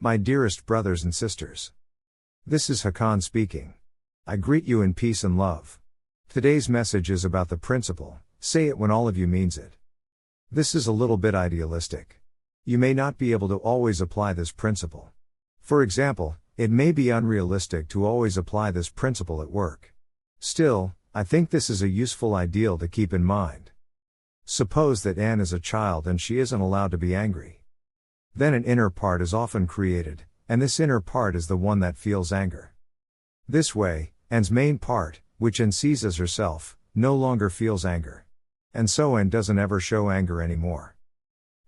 My dearest brothers and sisters. This is Hakann speaking. I greet you in peace and love. Today's message is about the principle, say it when all of you means it. This is a little bit idealistic. You may not be able to always apply this principle. For example, it may be unrealistic to always apply this principle at work. Still, I think this is a useful ideal to keep in mind. Suppose that Anne is a child and she isn't allowed to be angry. Then an inner part is often created, and this inner part is the one that feels anger. This way, Anne's main part, which Anne sees as herself, no longer feels anger. And so Anne doesn't ever show anger anymore.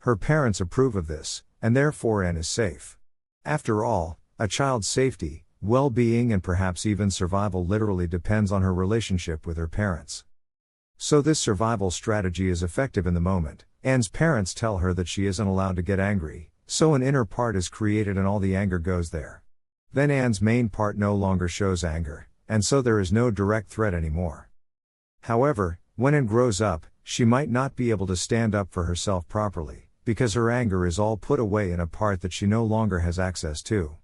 Her parents approve of this, and therefore Anne is safe. After all, a child's safety, well-being and perhaps even survival literally depends on her relationship with her parents. So this survival strategy is effective in the moment. Anne's parents tell her that she isn't allowed to get angry, so an inner part is created and all the anger goes there. Then Anne's main part no longer shows anger, and so there is no direct threat anymore. However, when Anne grows up, she might not be able to stand up for herself properly, because her anger is all put away in a part that she no longer has access to.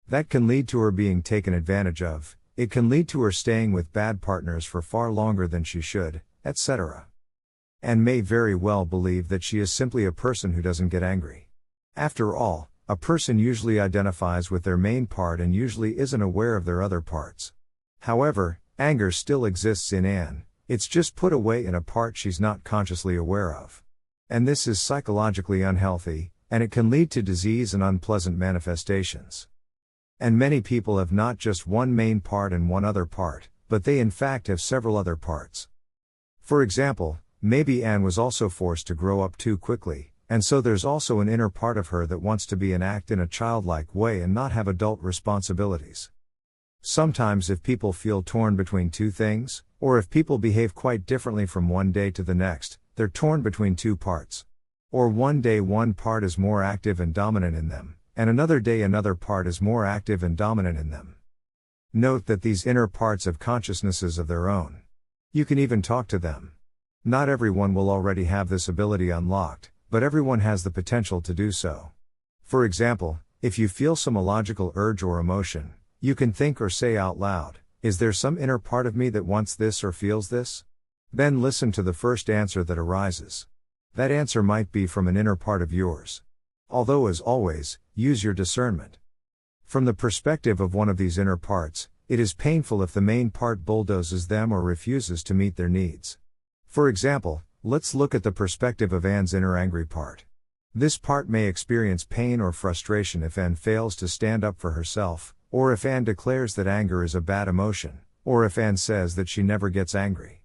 That can lead to her being taken advantage of, it can lead to her staying with bad partners for far longer than she should, etc. Anne may very well believe that she is simply a person who doesn't get angry. After all, a person usually identifies with their main part and usually isn't aware of their other parts. However, anger still exists in Anne, it's just put away in a part she's not consciously aware of. And this is psychologically unhealthy, and it can lead to disease and unpleasant manifestations. And many people have not just one main part and one other part, but they in fact have several other parts. For example, maybe Anne was also forced to grow up too quickly, and so there's also an inner part of her that wants to be and act in a childlike way and not have adult responsibilities. Sometimes if people feel torn between two things, or if people behave quite differently from one day to the next, they're torn between two parts. Or one day one part is more active and dominant in them, and another day another part is more active and dominant in them. Note that these inner parts have consciousnesses of their own. You can even talk to them. Not everyone will already have this ability unlocked, but everyone has the potential to do so. For example, if you feel some illogical urge or emotion, you can think or say out loud, "Is there some inner part of me that wants this or feels this?" Then listen to the first answer that arises. That answer might be from an inner part of yours. Although as always, use your discernment. From the perspective of one of these inner parts, it is painful if the main part bulldozes them or refuses to meet their needs. For example, let's look at the perspective of Anne's inner angry part. This part may experience pain or frustration if Anne fails to stand up for herself, or if Anne declares that anger is a bad emotion, or if Anne says that she never gets angry.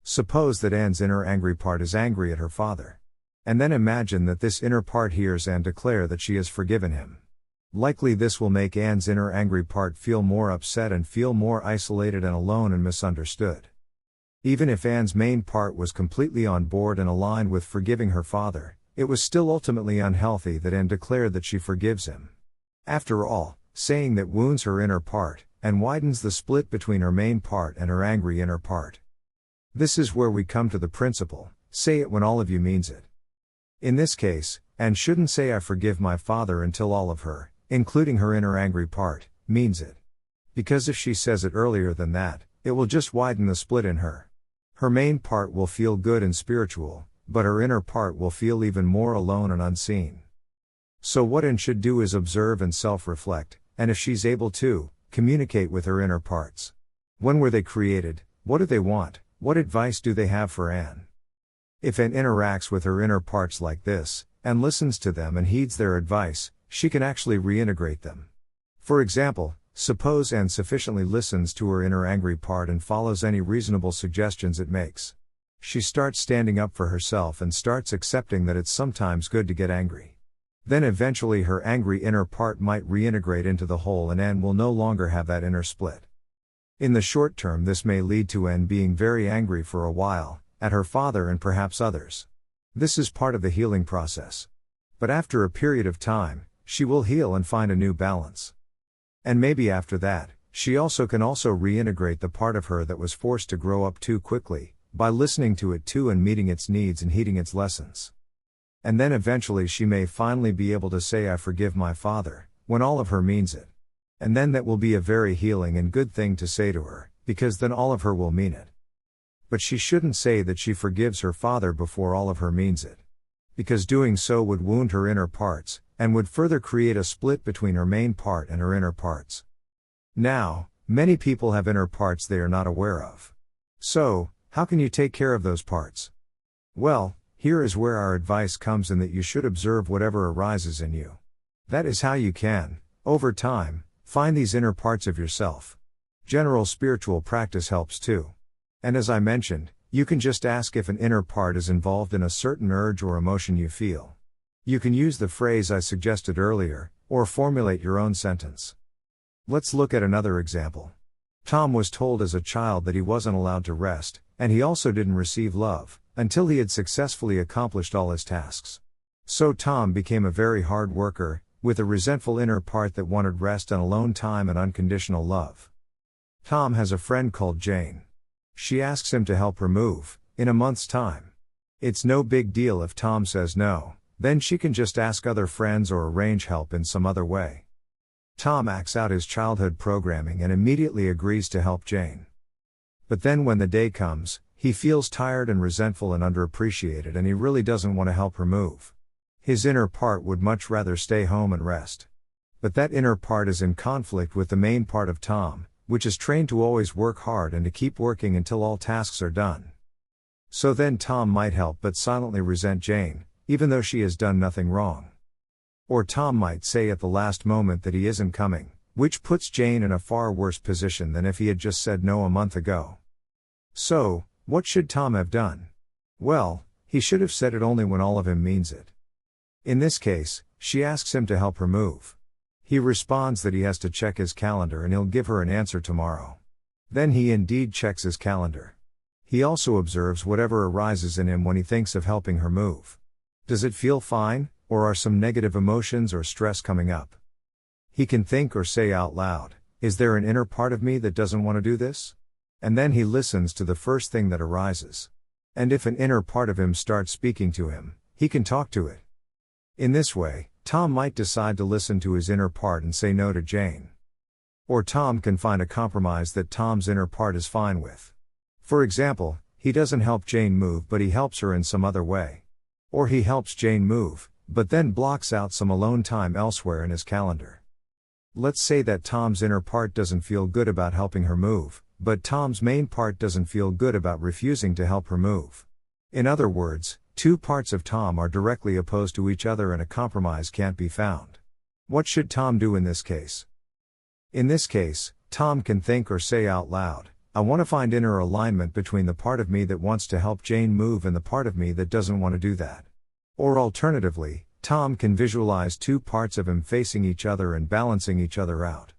Suppose that Anne's inner angry part is angry at her father. And then imagine that this inner part hears Anne declare that she has forgiven him. Likely this will make Anne's inner angry part feel more upset and feel more isolated and alone and misunderstood. Even if Anne's main part was completely on board and aligned with forgiving her father, it was still ultimately unhealthy that Anne declared that she forgives him. After all, saying that wounds her inner part, and widens the split between her main part and her angry inner part. This is where we come to the principle, say it when all of you means it. In this case, Anne shouldn't say "I forgive my father" until all of her, including her inner angry part, means it. Because if she says it earlier than that, it will just widen the split in her. Her main part will feel good and spiritual, but her inner part will feel even more alone and unseen. So what Anne should do is observe and self-reflect, and if she's able to, communicate with her inner parts. When were they created? What do they want? What advice do they have for Anne? If Anne interacts with her inner parts like this, and listens to them and heeds their advice, she can actually reintegrate them. For example, suppose Anne sufficiently listens to her inner angry part and follows any reasonable suggestions it makes. She starts standing up for herself and starts accepting that it's sometimes good to get angry. Then eventually her angry inner part might reintegrate into the whole and Anne will no longer have that inner split. In the short term this may lead to Anne being very angry for a while, at her father and perhaps others. This is part of the healing process. But after a period of time, she will heal and find a new balance. And maybe after that, she can reintegrate the part of her that was forced to grow up too quickly, by listening to it too and meeting its needs and heeding its lessons. And then eventually she may finally be able to say "I forgive my father," when all of her means it. And then that will be a very healing and good thing to say to her, because then all of her will mean it. But she shouldn't say that she forgives her father before all of her means it. Because doing so would wound her inner parts, and would further create a split between her main part and her inner parts. Now, many people have inner parts they are not aware of. So, how can you take care of those parts? Well, here is where our advice comes in, that you should observe whatever arises in you. That is how you can, over time, find these inner parts of yourself. General spiritual practice helps too. And as I mentioned, you can just ask if an inner part is involved in a certain urge or emotion you feel. You can use the phrase I suggested earlier, or formulate your own sentence. Let's look at another example. Tom was told as a child that he wasn't allowed to rest, and he also didn't receive love, until he had successfully accomplished all his tasks. So Tom became a very hard worker, with a resentful inner part that wanted rest and alone time and unconditional love. Tom has a friend called Jane. She asks him to help her move, in a month's time. It's no big deal if Tom says no, then she can just ask other friends or arrange help in some other way. Tom acts out his childhood programming and immediately agrees to help Jane. But then when the day comes, he feels tired and resentful and underappreciated, and he really doesn't want to help her move. His inner part would much rather stay home and rest. But that inner part is in conflict with the main part of Tom, which is trained to always work hard and to keep working until all tasks are done. So then Tom might help but silently resent Jane, even though she has done nothing wrong. Or Tom might say at the last moment that he isn't coming, which puts Jane in a far worse position than if he had just said no a month ago. So, what should Tom have done? Well, he should have said it only when all of him means it. In this case, she asks him to help her move. He responds that he has to check his calendar and he'll give her an answer tomorrow. Then he indeed checks his calendar. He also observes whatever arises in him when he thinks of helping her move. Does it feel fine, or are some negative emotions or stress coming up? He can think or say out loud, "Is there an inner part of me that doesn't want to do this?" And then he listens to the first thing that arises. And if an inner part of him starts speaking to him, he can talk to it. In this way, Tom might decide to listen to his inner part and say no to Jane. Or Tom can find a compromise that Tom's inner part is fine with. For example, he doesn't help Jane move but he helps her in some other way. Or he helps Jane move, but then blocks out some alone time elsewhere in his calendar. Let's say that Tom's inner part doesn't feel good about helping her move, but Tom's main part doesn't feel good about refusing to help her move. In other words, two parts of Tom are directly opposed to each other and a compromise can't be found. What should Tom do in this case? In this case, Tom can think or say out loud, "I want to find inner alignment between the part of me that wants to help Jane move and the part of me that doesn't want to do that." Or alternatively, Tom can visualize two parts of him facing each other and balancing each other out.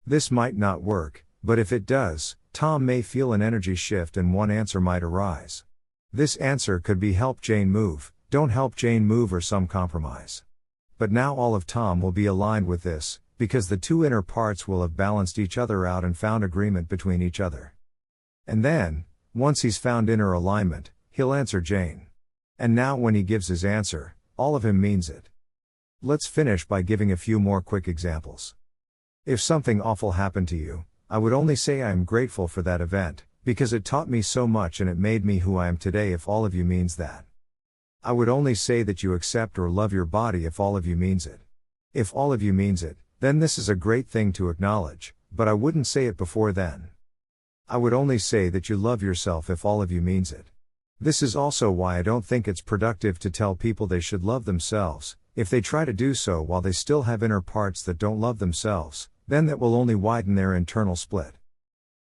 This might not work, but if it does, Tom may feel an energy shift and one answer might arise. This answer could be help Jane move, don't help Jane move, or some compromise. But now all of Tom will be aligned with this, because the two inner parts will have balanced each other out and found agreement between each other. And then, once he's found inner alignment, he'll answer Jane. And now when he gives his answer, all of him means it. Let's finish by giving a few more quick examples. If something awful happened to you, I would only say I am grateful for that event, because it taught me so much and it made me who I am today, if all of you means that. I would only say that you accept or love your body if all of you means it. If all of you means it, then this is a great thing to acknowledge, but I wouldn't say it before then. I would only say that you love yourself if all of you means it. This is also why I don't think it's productive to tell people they should love themselves. If they try to do so while they still have inner parts that don't love themselves, then that will only widen their internal split.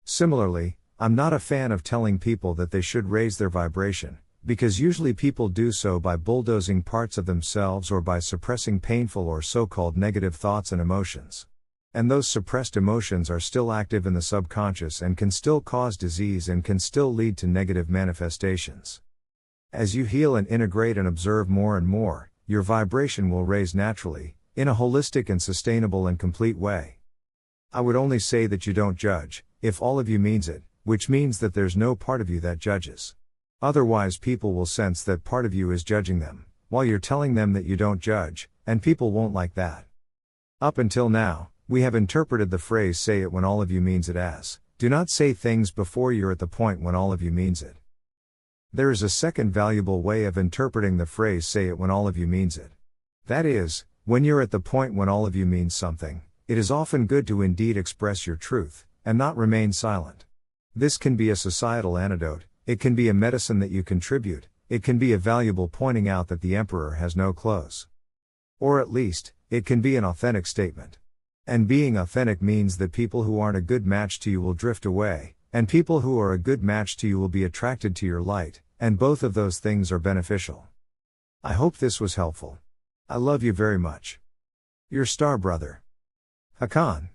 Similarly, I'm not a fan of telling people that they should raise their vibration, because usually people do so by bulldozing parts of themselves or by suppressing painful or so-called negative thoughts and emotions. And those suppressed emotions are still active in the subconscious and can still cause disease and can still lead to negative manifestations. As you heal and integrate and observe more and more, your vibration will raise naturally, in a holistic and sustainable and complete way. I would only say that you don't judge, if all of you means it, which means that there's no part of you that judges. Otherwise people will sense that part of you is judging them, while you're telling them that you don't judge, and people won't like that. Up until now, we have interpreted the phrase say it when all of you means it as, do not say things before you're at the point when all of you means it. There is a second valuable way of interpreting the phrase say it when all of you means it. That is, when you're at the point when all of you means something, it is often good to indeed express your truth, and not remain silent. This can be a societal antidote, it can be a medicine that you contribute, it can be a valuable pointing out that the emperor has no clothes. Or at least, it can be an authentic statement. And being authentic means that people who aren't a good match to you will drift away, and people who are a good match to you will be attracted to your light, and both of those things are beneficial. I hope this was helpful. I love you very much. Your star brother, Hakann.